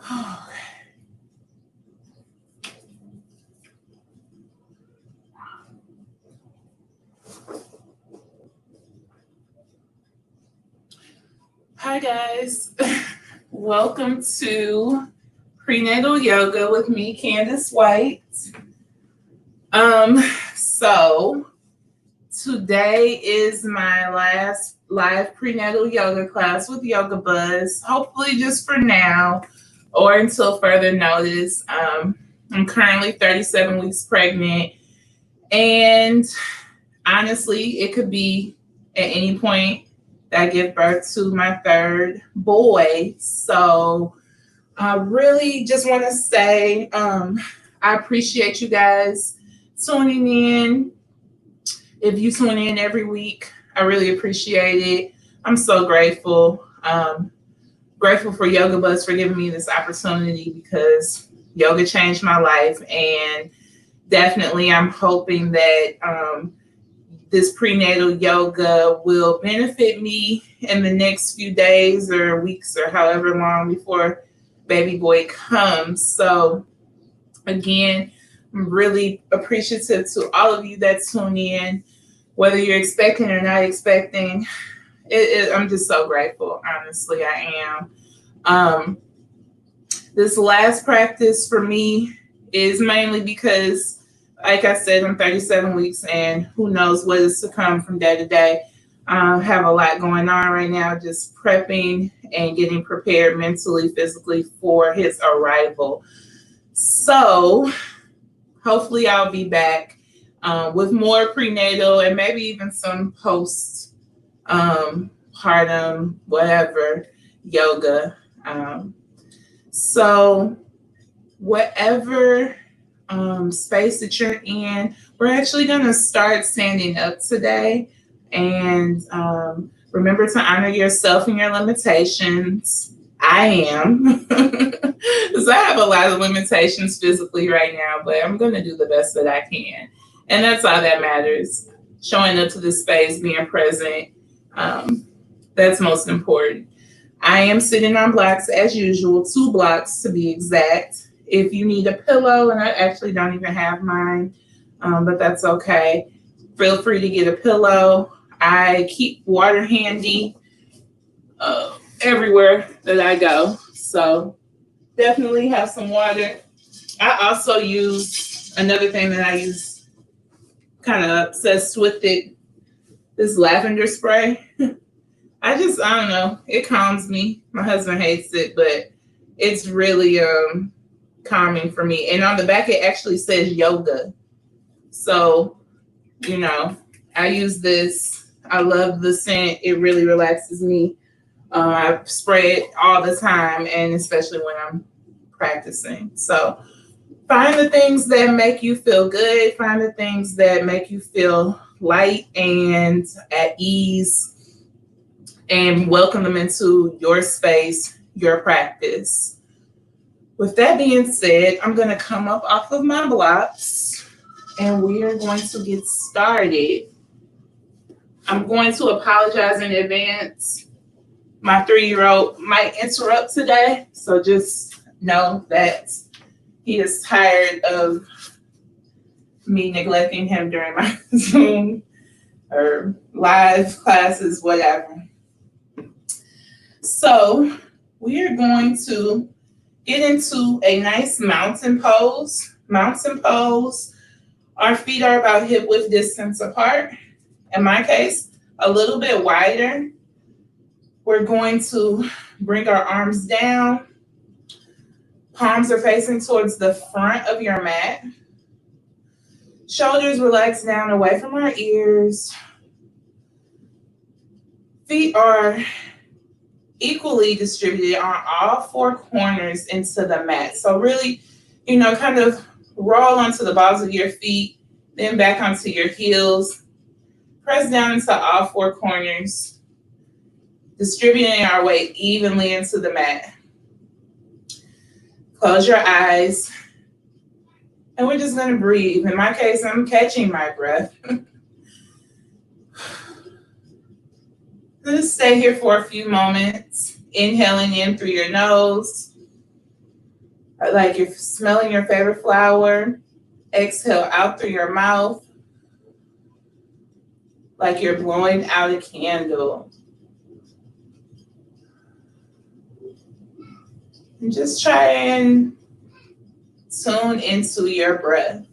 Hi guys, welcome to Prenatal Yoga with me, Candice White. So today is my last live prenatal yoga class with Yoga Buzz, hopefully just for now or until further notice. I'm currently 37 weeks pregnant, and honestly, it could be at any point that I give birth to my third boy. So I really just want to say I appreciate you guys tuning in. If you tune in every week, I really appreciate it. I'm so grateful. Grateful for Yoga Buzz for giving me this opportunity because yoga changed my life, and definitely I'm hoping that this prenatal yoga will benefit me in the next few days or weeks or however long before baby boy comes. So again, I'm really appreciative to all of you that tune in, whether you're expecting or not expecting. I'm just so grateful. Honestly, I am. This last practice for me is mainly because, like I said, I'm 37 weeks and who knows what is to come from day to day. I have a lot going on right now, just prepping and getting prepared mentally, physically for his arrival. So hopefully I'll be back with more prenatal and maybe even some post partum, whatever, yoga. So whatever space that you're in, we're actually going to start standing up today. And remember to honor yourself and your limitations. I am. Because I have a lot of limitations physically right now, but I'm going to do the best that I can. And that's all that matters. Showing up to this space, being present, that's most important. I am sitting on blocks as usual, 2 blocks to be exact. If you need a pillow, and I actually don't even have mine, but that's okay. Feel free to get a pillow. I keep water handy everywhere that I go. So definitely have some water. I also use another thing that I use, kind of obsessed with it, this lavender spray. I don't know. It calms me. My husband hates it, but it's really calming for me. And on the back, it actually says yoga. So, I use this. I love the scent. It really relaxes me. I spray it all the time, and especially when I'm practicing. So find the things that make you feel good. Find the things that make you feel light and at ease, and welcome them into your space, your practice. With that being said, I'm going to come up off of my blocks and we are going to get started. I'm going to apologize in advance. My 3-year-old might interrupt today, so just know that he is tired of me neglecting him during my Zoom or live classes, whatever. So we are going to get into a nice mountain pose. Mountain pose, our feet are about hip width distance apart. In my case, a little bit wider. We're going to bring our arms down. Palms are facing towards the front of your mat. Shoulders relax down away from our ears. Feet are equally distributed on all 4 corners into the mat. So really, kind of roll onto the balls of your feet, then back onto your heels. Press down into all 4 corners, distributing our weight evenly into the mat. Close your eyes, and we're just going to breathe. In my case, I'm catching my breath. Just stay here for a few moments, inhaling in through your nose Like you're smelling your favorite flower. Exhale out through your mouth like you're blowing out a candle. And just try and tune into your breath.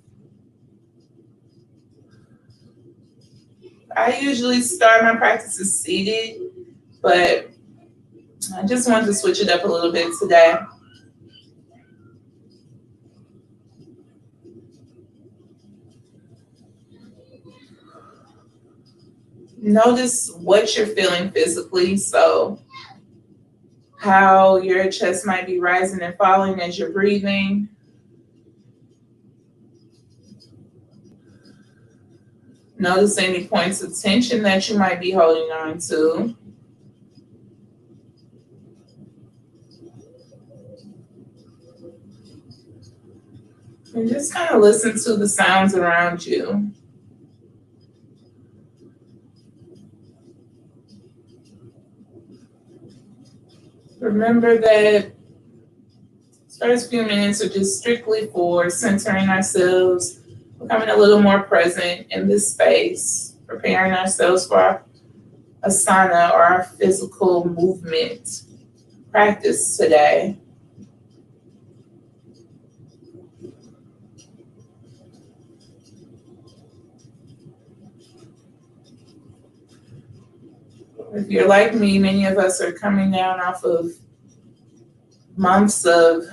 I usually start my practices seated, but I just wanted to switch it up a little bit today. Notice what you're feeling physically. So how your chest might be rising and falling as you're breathing. Notice any points of tension that you might be holding on to. And just kind of listen to the sounds around you. Remember that first few minutes are just strictly for centering ourselves, becoming a little more present in this space, preparing ourselves for our asana or our physical movement practice today. If you're like me, many of us are coming down off of months of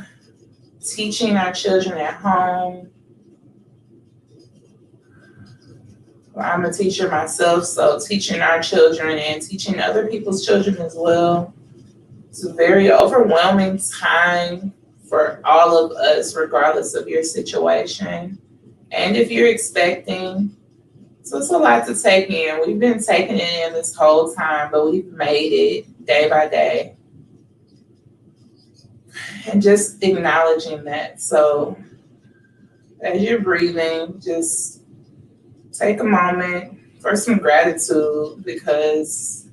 teaching our children at home. I'm a teacher myself, so teaching our children and teaching other people's children as well. It's a very overwhelming time for all of us, regardless of your situation. And if you're expecting, so it's a lot to take in. We've been taking it in this whole time, but we've made it day by day. And just acknowledging that. So as you're breathing, just take a moment for some gratitude because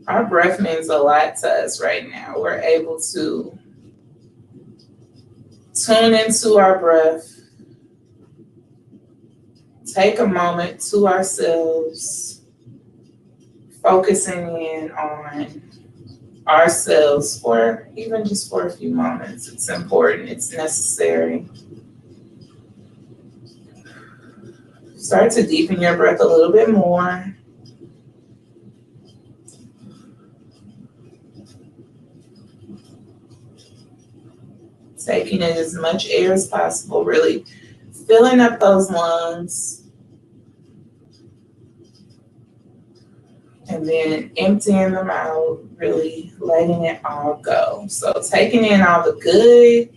our breath means a lot to us right now. We're able to tune into our breath, take a moment to ourselves, focusing in on ourselves for even just for a few moments. It's important, it's necessary. Start to deepen your breath a little bit more. Taking in as much air as possible, really filling up those lungs. And then emptying them out, really letting it all go. So taking in all the good,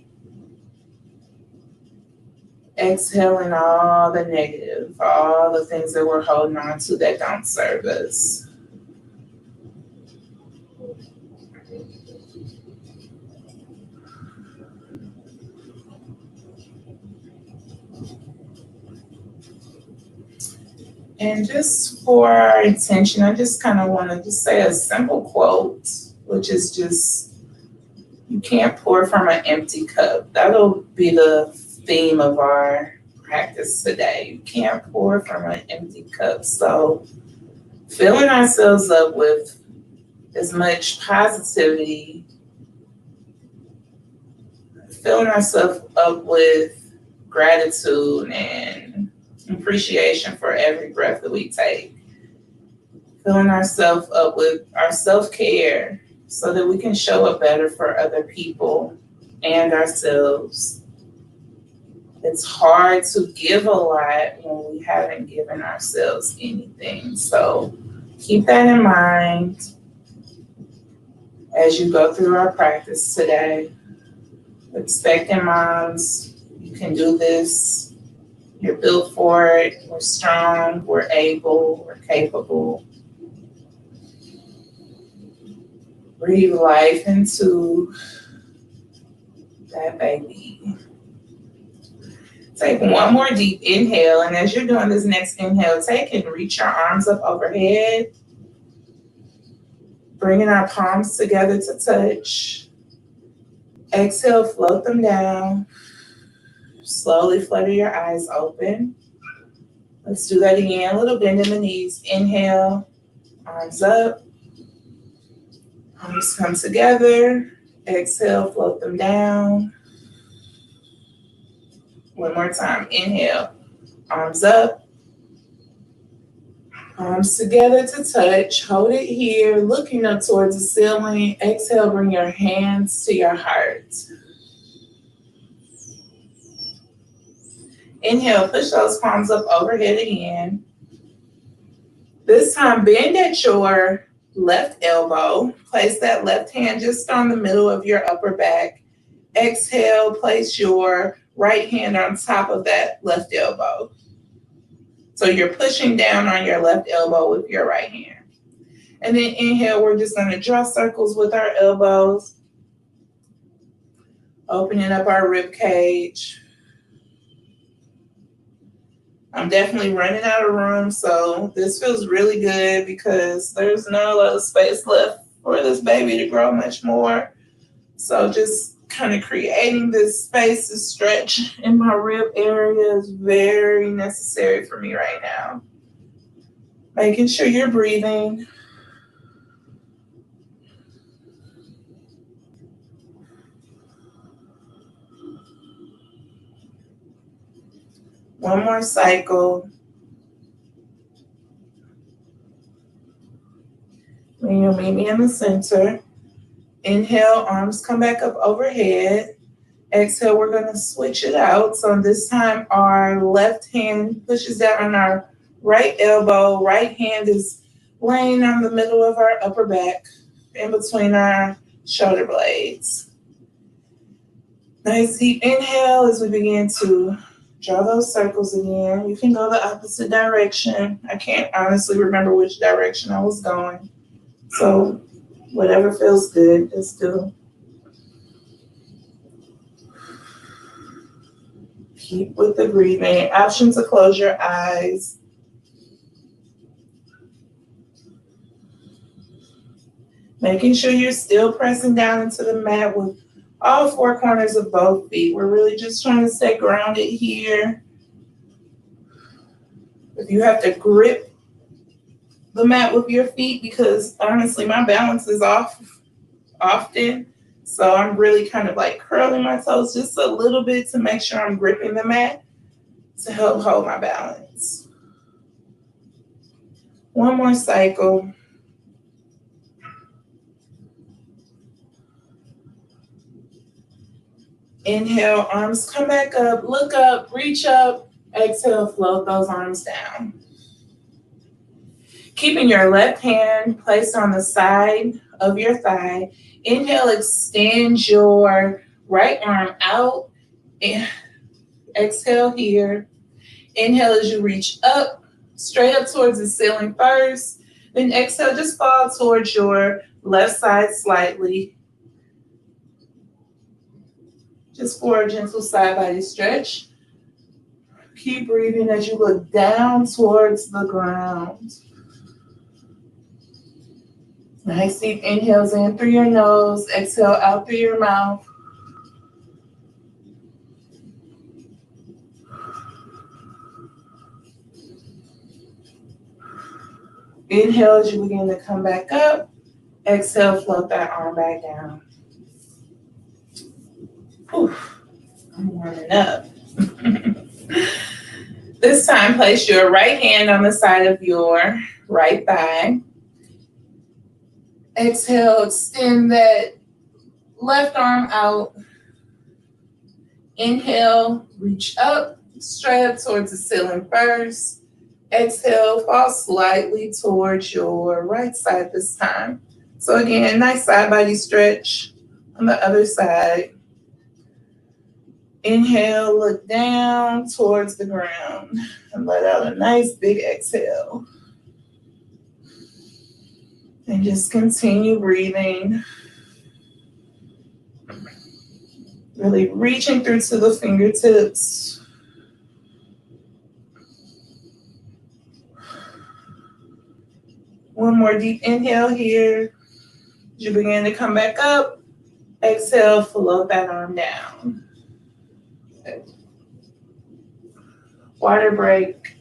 exhaling all the negative, all the things that we're holding on to that don't serve us. And just for our intention, I just kind of want to just say a simple quote, which is just, you can't pour from an empty cup. That'll be the theme of our practice today. You can't pour from an empty cup. So filling ourselves up with as much positivity, filling ourselves up with gratitude and appreciation for every breath that we take. Filling ourselves up with our self-care so that we can show up better for other people and ourselves. It's hard to give a lot when we haven't given ourselves anything. So keep that in mind as you go through our practice today. Expecting moms, you can do this. You're built for it. We're strong. We're able. We're capable. Breathe life into that baby. Take one more deep inhale. And as you're doing this next inhale, take and reach your arms up overhead. Bringing our palms together to touch. Exhale, float them down. Slowly flutter your eyes open. Let's do that again. A little bend in the knees. Inhale, arms up. Arms come together. Exhale, float them down. One more time. Inhale, arms up. Arms together to touch. Hold it here, looking up towards the ceiling. Exhale, bring your hands to your heart. Inhale, push those palms up overhead again. This time, bend at your left elbow. Place that left hand just on the middle of your upper back. Exhale, place your right hand on top of that left elbow. So you're pushing down on your left elbow with your right hand. And then inhale, we're just going to draw circles with our elbows, opening up our rib cage. I'm definitely running out of room, so this feels really good because there's not a lot of space left for this baby to grow much more. So just kind of creating this space to stretch in my rib area is very necessary for me right now. Making sure you're breathing. One more cycle. And you'll meet me in the center. Inhale, arms come back up overhead. Exhale, we're going to switch it out. So this time our left hand pushes down on our right elbow. Right hand is laying on the middle of our upper back in between our shoulder blades. Nice deep inhale as we begin to draw those circles again. You can go the opposite direction. I can't honestly remember which direction I was going. So whatever feels good, just do. Keep with the breathing. Option to close your eyes. Making sure you're still pressing down into the mat with all four corners of both feet. We're really just trying to stay grounded here. If you have to grip the mat with your feet, because honestly, my balance is off often. So I'm really kind of like curling my toes just a little bit to make sure I'm gripping the mat to help hold my balance. One more cycle. Inhale, arms come back up, look up, reach up. Exhale, float those arms down. Keeping your left hand placed on the side of your thigh. Inhale, extend your right arm out. Exhale here. Inhale as you reach up, straight up towards the ceiling first. Then exhale, just fall towards your left side slightly. Just for a gentle side body stretch. Keep breathing as you look down towards the ground. Nice deep inhales in through your nose, exhale out through your mouth. Inhale as you begin to come back up. Exhale, float that arm back down. Oof, I'm warming up. This time, place your right hand on the side of your right thigh. Exhale, extend that left arm out. Inhale, reach up, straight up towards the ceiling first. Exhale, fall slightly towards your right side this time. So again, nice side body stretch on the other side. Inhale, look down towards the ground and let out a nice big exhale. And just continue breathing. Really reaching through to the fingertips. One more deep inhale here. As you begin to come back up. Exhale, float that arm down. Okay. Water break.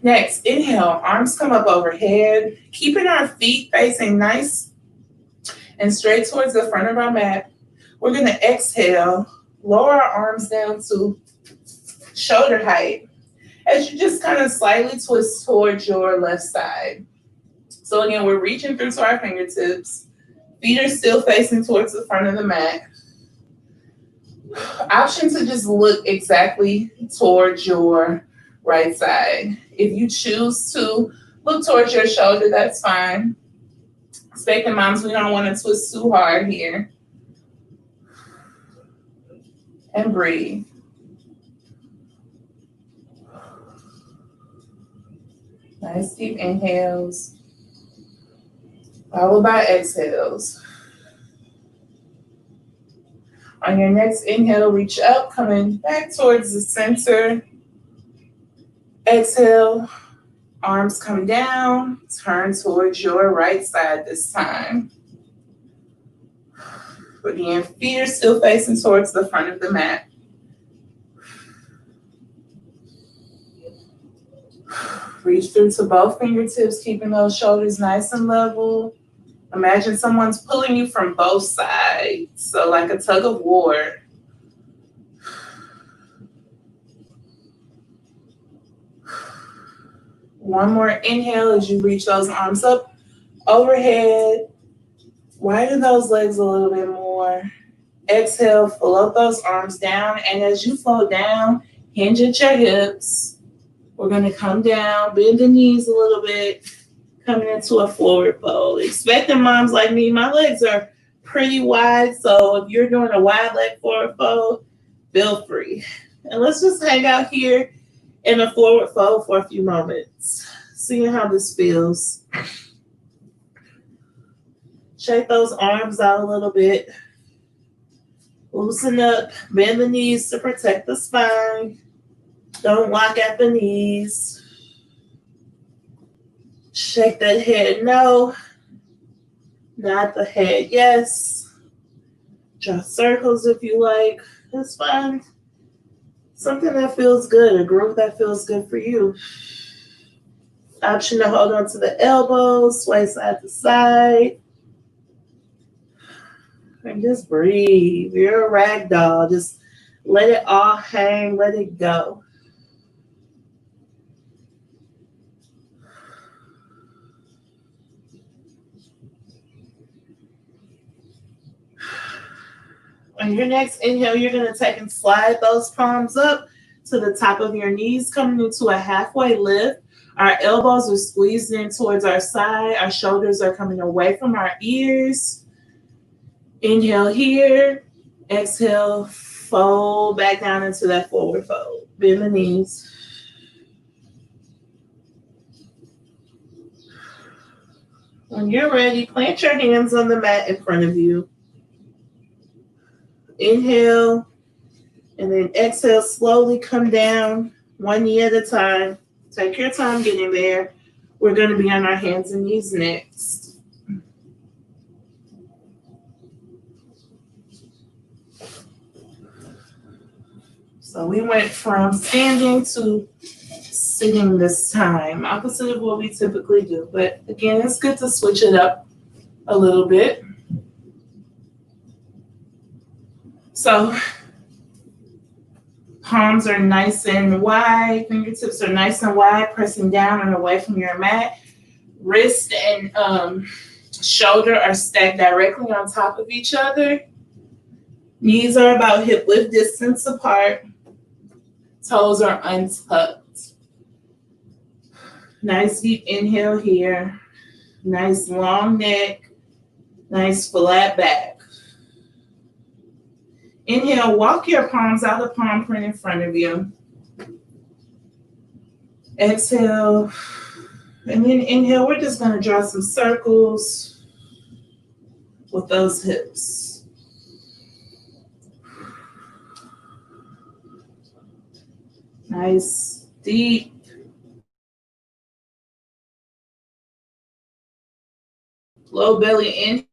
Next, inhale, arms come up overhead, keeping our feet facing nice and straight towards the front of our mat. We're going to exhale, lower our arms down to shoulder height as you just kind of slightly twist towards your left side. So again, we're reaching through to our fingertips. Feet are still facing towards the front of the mat. Option to just look exactly towards your right side. If you choose to look towards your shoulder, that's fine. Expecting moms, we don't want to twist too hard here. And breathe. Nice deep inhales, followed by exhales. On your next inhale, reach up, coming back towards the center. Exhale, arms come down, turn towards your right side this time. Again, feet are still facing towards the front of the mat. Reach through to both fingertips, keeping those shoulders nice and level. Imagine someone's pulling you from both sides, so like a tug of war. One more inhale as you reach those arms up overhead. Widen those legs a little bit more. Exhale, float those arms down, and as you float down, hinge at your hips. We're going to come down, bend the knees a little bit, coming into a forward fold. Expecting moms like me, my legs are pretty wide, so if you're doing a wide leg forward fold, feel free. And let's just hang out here in a forward fold for a few moments, seeing how this feels. Shake those arms out a little bit. Loosen up, bend the knees to protect the spine. Don't lock at the knees. Shake that head no. Nod the head yes. Draw circles if you like. Just find something that feels good, a groove that feels good for you. Option to hold on to the elbows, sway side to side. And just breathe. You're a rag doll. Just let it all hang, let it go. On your next inhale, you're going to take and slide those palms up to the top of your knees, coming into a halfway lift. Our elbows are squeezed in towards our side. Our shoulders are coming away from our ears. Inhale here. Exhale, fold back down into that forward fold. Bend the knees. When you're ready, plant your hands on the mat in front of you. Inhale, and then exhale, slowly come down, one knee at a time. Take your time getting there. We're going to be on our hands and knees next. So we went from standing to sitting this time, opposite of what we typically do. But again, it's good to switch it up a little bit. So palms are nice and wide, fingertips are nice and wide, pressing down and away from your mat. Wrist and shoulder are stacked directly on top of each other. Knees are about hip width distance apart. Toes are untucked. Nice deep inhale here. Nice long neck. Nice flat back. Inhale, walk your palms out of the palm print in front of you. Exhale, and then inhale, we're just going to draw some circles with those hips. Nice, deep. Low belly in.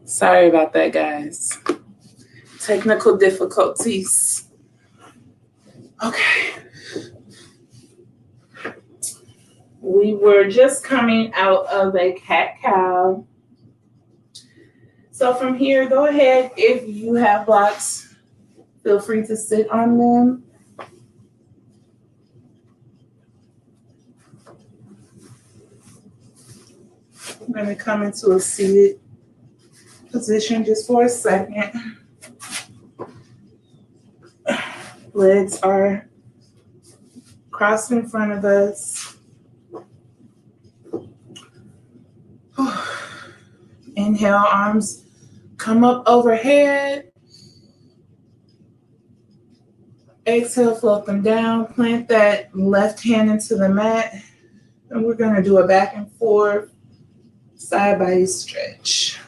Sorry about that, guys. Technical difficulties. Okay. We were just coming out of a cat cow. So from here, go ahead. If you have blocks, feel free to sit on them. I'm going to come into a seated position just for a second. Legs are crossed in front of us. Inhale, arms come up overhead. Exhale, float them down. Plant that left hand into the mat. And we're going to do a back and forth side body stretch.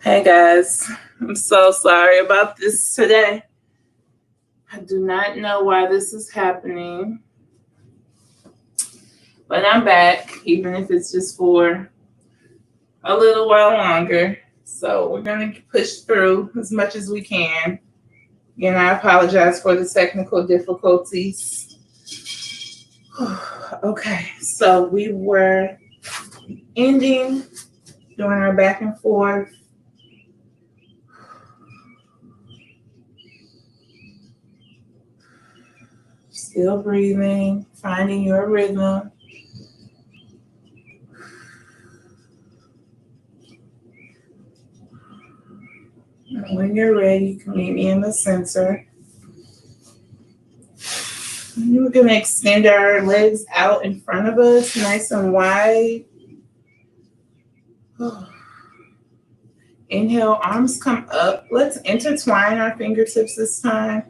Hey guys, I'm so sorry about this today. I do not know why this is happening, but I'm back, even if it's just for a little while longer. So we're going to push through as much as we can. Again, I apologize for the technical difficulties. Okay, so we were ending doing our back and forth. Still breathing, finding your rhythm. And when you're ready, you can meet me in the center. We're going to extend our legs out in front of us, nice and wide. Inhale, arms come up. Let's intertwine our fingertips this time.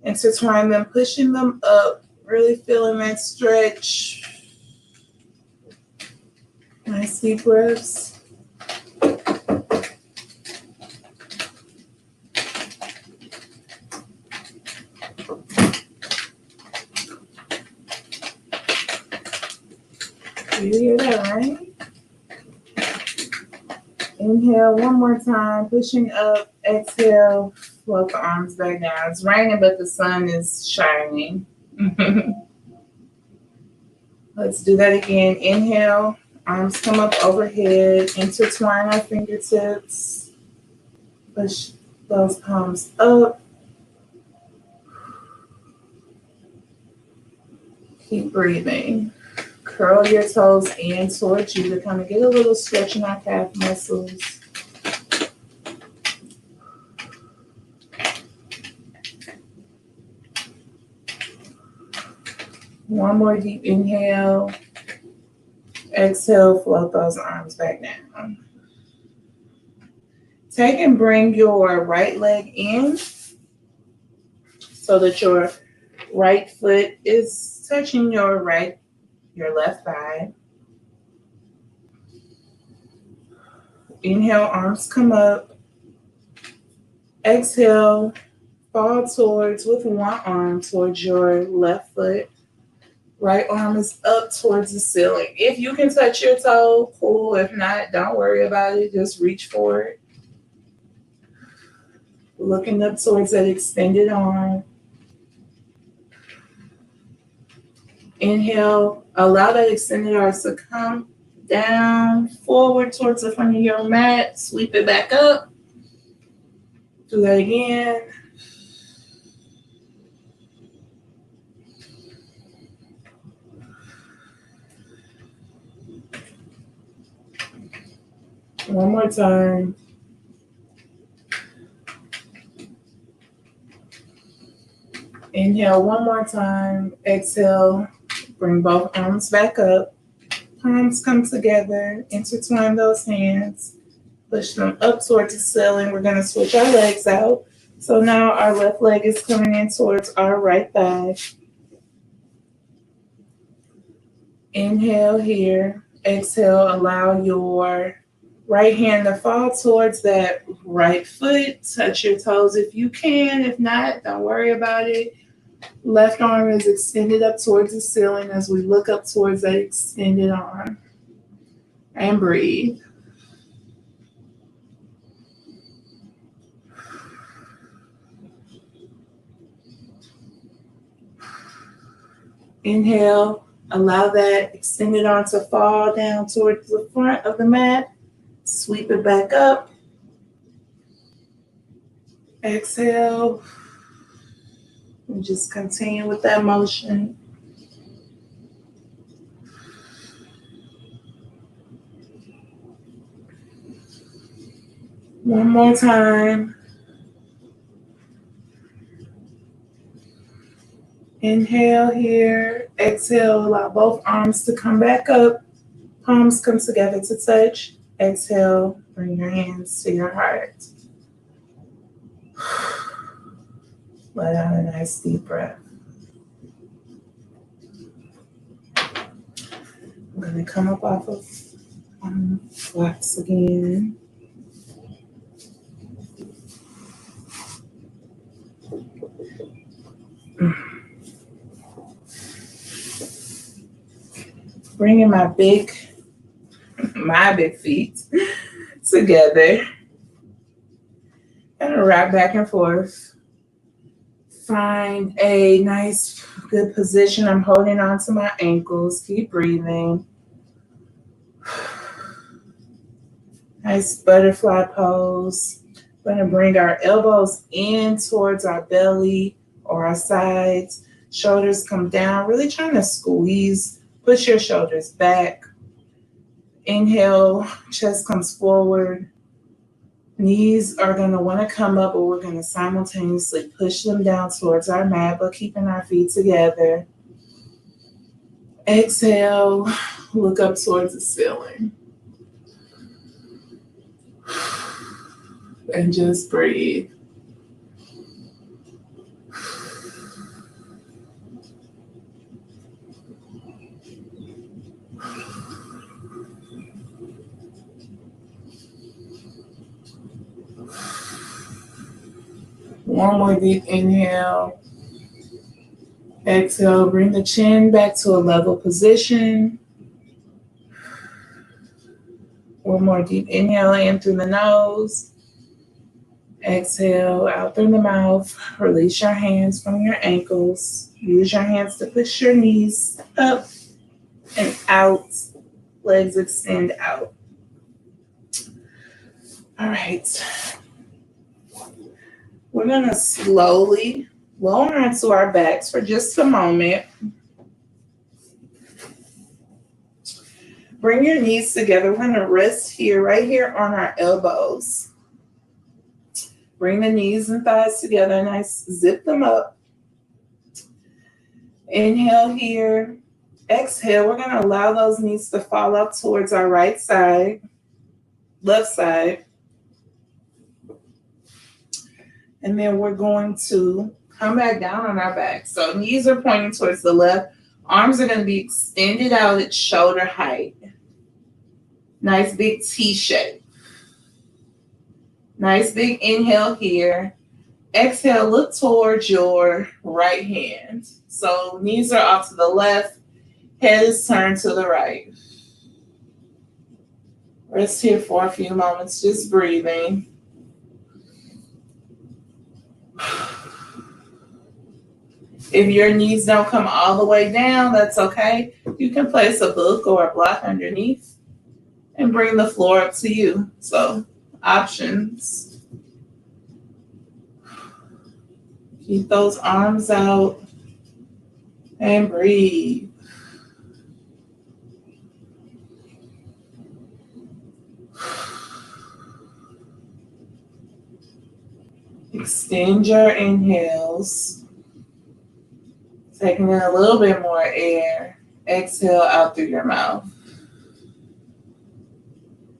Intertwine them, pushing them up, really feeling that stretch. Nice deep breaths. You hear that, right? Inhale one more time, pushing up. Exhale, float the arms back down. It's raining, but the sun is shining. Let's do that again. Inhale, arms come up overhead. Intertwine our fingertips. Push those palms up. Keep breathing. Curl your toes in towards you to kind of get a little stretch in our calf muscles. One more deep inhale. Exhale, float those arms back down. Take and bring your right leg in so that your right foot is touching your left thigh. Inhale, arms come up. Exhale, fall with one arm towards your left foot. Right arm is up towards the ceiling. If you can touch your toe, cool. If not, don't worry about it. Just reach for it. Looking up towards that extended arm. Inhale, allow that extended arm to come down, forward towards the front of your mat. Sweep it back up. Do that again. One more time. Inhale one more time. Exhale. Bring both arms back up. Palms come together. Intertwine those hands. Push them up towards the ceiling. We're going to switch our legs out. So now our left leg is coming in towards our right thigh. Inhale here. Exhale. Allow your right hand to fall towards that right foot. Touch your toes if you can. If not, don't worry about it. Left arm is extended up towards the ceiling as we look up towards that extended arm. And breathe. Inhale, allow that extended arm to fall down towards the front of the mat. Sweep it back up. Exhale. And just continue with that motion. One more time. Inhale here. Exhale, allow both arms to come back up. Palms come together to touch. Exhale, bring your hands to your heart. Let out a nice deep breath. I'm going to come up off of blocks again. Bringing my big feet together. And rock back and forth. Find a nice, good position. I'm holding on to my ankles. Keep breathing. Nice butterfly pose. We're going to bring our elbows in towards our belly or our sides. Shoulders come down. Really trying to squeeze. Push your shoulders back. Inhale, chest comes forward. Knees are going to want to come up, but we're going to simultaneously push them down towards our mat, but keeping our feet together. Exhale, look up towards the ceiling. And just breathe. One more deep inhale. Exhale, bring the chin back to a level position. One more deep inhale in through the nose. Exhale out through the mouth. Release your hands from your ankles. Use your hands to push your knees up and out. Legs extend out. All right. We're going to slowly lower onto our backs for just a moment. Bring your knees together. We're going to rest here, right here on our elbows. Bring the knees and thighs together. Nice. Zip them up. Inhale here. Exhale. We're going to allow those knees to fall up towards our right side, left side. And then we're going to come back down on our back. So knees are pointing towards the left. Arms are going to be extended out at shoulder height. Nice big T shape. Nice big inhale here. Exhale, look towards your right hand. So knees are off to the left. Head is turned to the right. Rest here for a few moments, just breathing. If your knees don't come all the way down, that's okay. You can place a book or a block underneath and bring the floor up to you. So, options. Keep those arms out and breathe. Extend your inhales. Taking in a little bit more air. Exhale out through your mouth.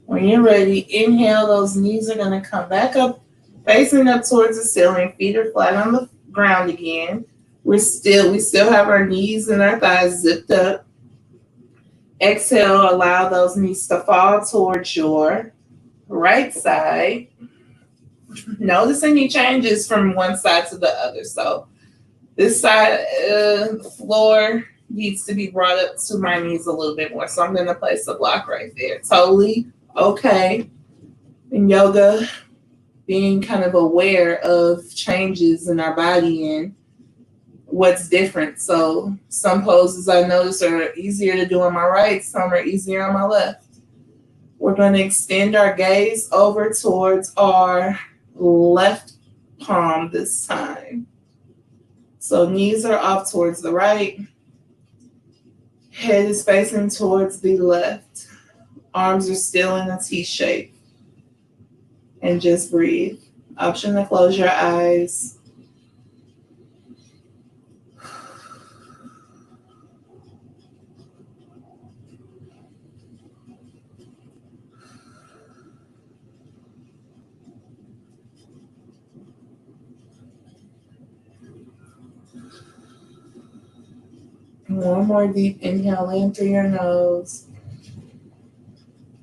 When you're ready, inhale. Those knees are going to come back up, facing up towards the ceiling. Feet are flat on the ground again. We still have our knees and our thighs zipped up. Exhale, allow those knees to fall towards your right side. Notice any changes from one side to the other. So this side floor needs to be brought up to my knees a little bit more. So I'm going to place a block right there. Totally okay. In yoga, being kind of aware of changes in our body and what's different. So some poses I notice are easier to do on my right, some are easier on my left. We're going to extend our gaze over towards our left palm this time. So knees are off towards the right. Head is facing towards the left. Arms are still in a T shape. And just breathe. Option to close your eyes. One more deep inhale in through your nose.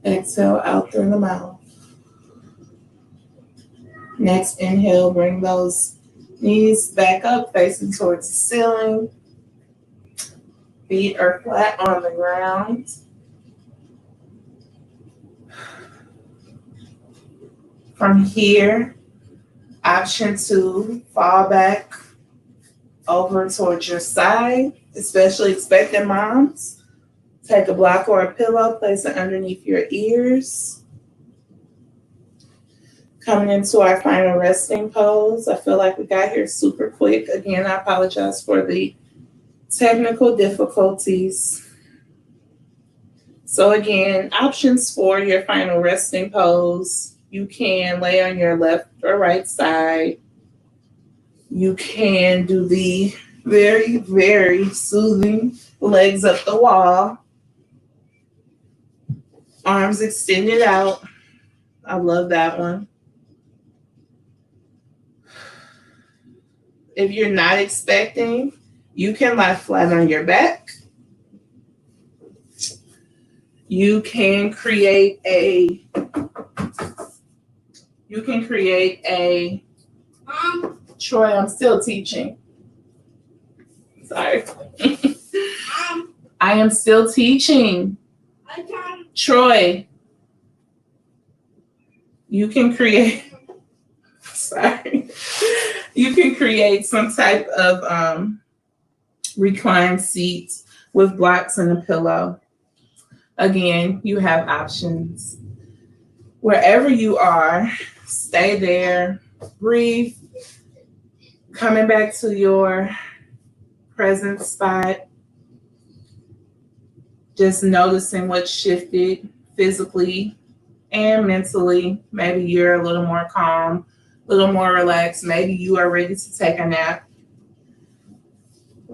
Exhale out through the mouth. Next inhale, bring those knees back up, facing towards the ceiling. Feet are flat on the ground. From here, option 2, fall back over towards your side, especially expectant moms. Take a block or a pillow, place it underneath your ears. Coming into our final resting pose. I feel like we got here super quick. Again, I apologize for the technical difficulties. So again, options for your final resting pose. You can lay on your left or right side. You can do the very, very soothing legs up the wall. Arms extended out. I love that one. If you're not expecting, you can lie flat on your back. You can create a Troy, I'm still teaching. Sorry. I am still teaching. Troy, you can create some type of reclined seat with blocks and a pillow. Again, you have options. Wherever you are, stay there, breathe, coming back to your present spot, just noticing what shifted physically and mentally. Maybe you're a little more calm, a little more relaxed. Maybe you are ready to take a nap.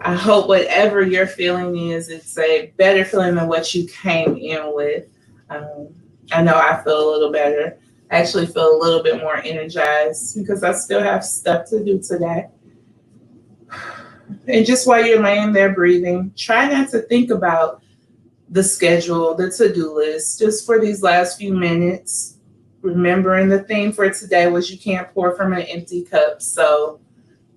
I hope whatever your feeling is, it's a better feeling than what you came in with. I know I feel a little better. I actually feel a little bit more energized because I still have stuff to do today. And just while you're laying there breathing, try not to think about the schedule, the to-do list, just for these last few minutes. Remembering the theme for today was you can't pour from an empty cup. So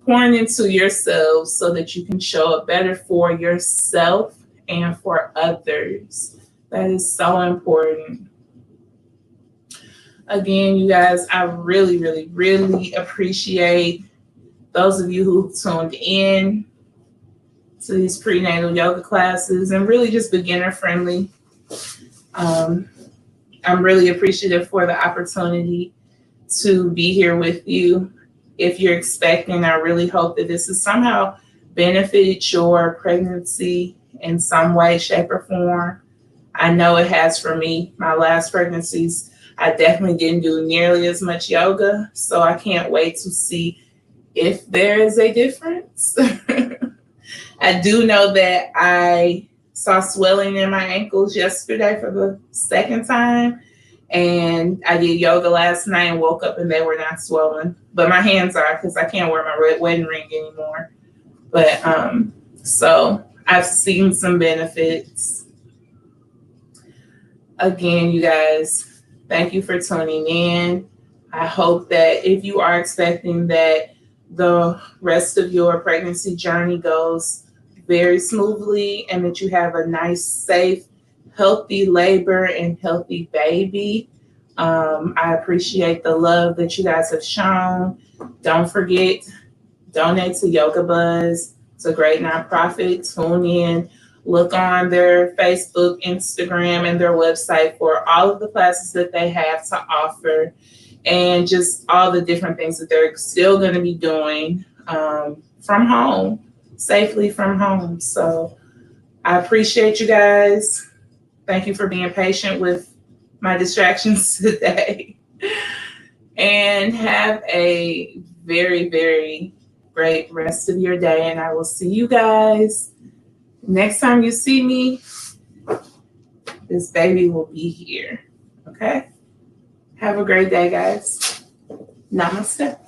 pouring into yourselves so that you can show up better for yourself and for others. That is so important. Again, you guys, I really, really, really appreciate those of you who tuned in to these prenatal yoga classes and really just beginner friendly. I'm really appreciative for the opportunity to be here with you. If you're expecting, I really hope that this has somehow benefited your pregnancy in some way, shape, or form. I know it has for me. My last pregnancies, I definitely didn't do nearly as much yoga, so I can't wait to see if there is a difference. I do know that I saw swelling in my ankles yesterday for the second time. And I did yoga last night and woke up and they were not swollen. But my hands are because I can't wear my red wedding ring anymore. But so I've seen some benefits. Again, you guys, thank you for tuning in. I hope that if you are expecting that the rest of your pregnancy journey goes very smoothly and that you have a nice, safe, healthy labor and healthy baby. I appreciate the love that you guys have shown. Don't forget, donate to Yoga Buzz. It's a great nonprofit. Tune in, look on their Facebook, Instagram, and their website for all of the classes that they have to offer and just all the different things that they're still going to be doing from home, safely from home. So I appreciate you guys. Thank you for being patient with my distractions today. And have a very, very great rest of your day. And I will see you guys next time you see me. This baby will be here. Okay? Have a great day, guys. Namaste.